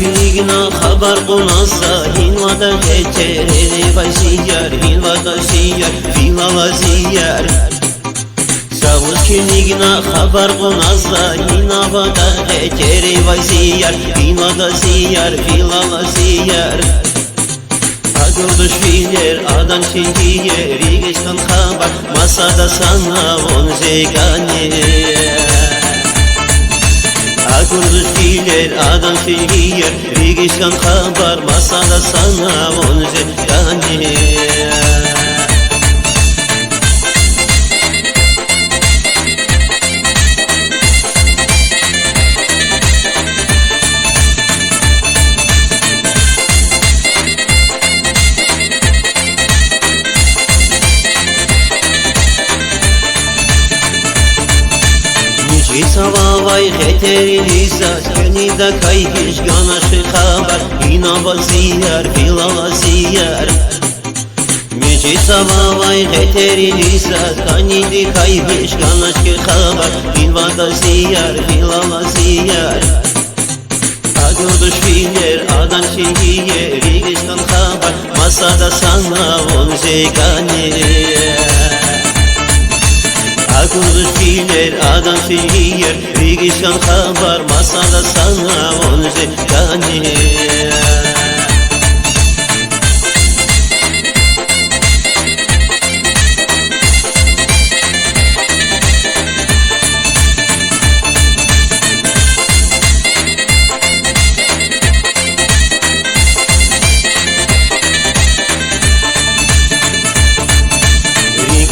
Künigna haber konasa Hinvada geçer vay ziyar Hinvada ziyar Filala ziyar Savuz künigna haber konasa Hinvada geçer vay ziyar Hinvada ziyar Filala ziyar Agurduş bilir adam şehir Rigeçten haber masada sana on zegane Agurduş bilir adam şehir Rigeçten haber masada sana on zegane Savavay heteriliza Gönida kayhiş ganaşı haber İnava ziyar filala ziyar Müci savavay heteriliza Kanidi kayhiş ganaşı haber İnvada ziyar filala ziyar Agurduş bilir adam şehir Rigeçten haber masada sana on zegane Agurduş bilir adam şehir Rigeçten haber masada sana on zegane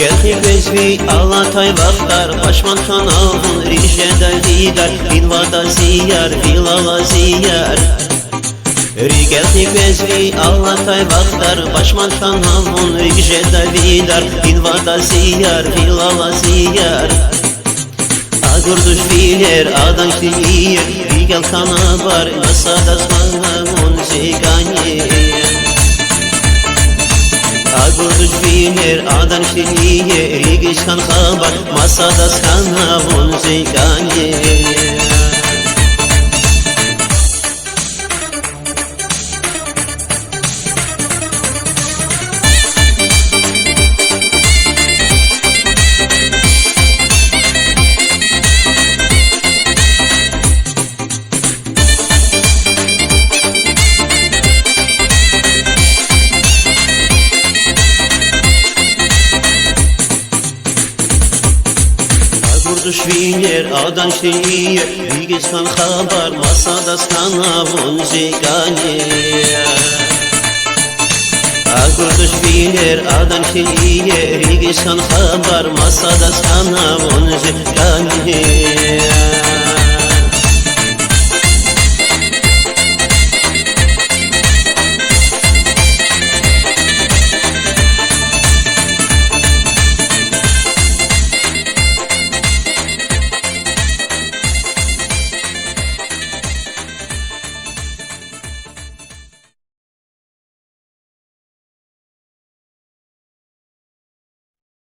Geldi bezvi Alatay vaktar Başman kanalın rişede lider Hinvada ziyar Filala ziyar Geldi bezvi Alatay vaktar Başman kanalın rişede lider Hinvada ziyar Filala ziyar Agurduş bilir adam şehir Rigel kana var Masada sana on zegane Agurduş bilir adam şehir Rigeçten haber masada sana on zegane Agurduş bilir adam şehir Rigeçten haber masada sana on zegane Agurduş bilir adam şehir Rigeçten haber masada sana on zegane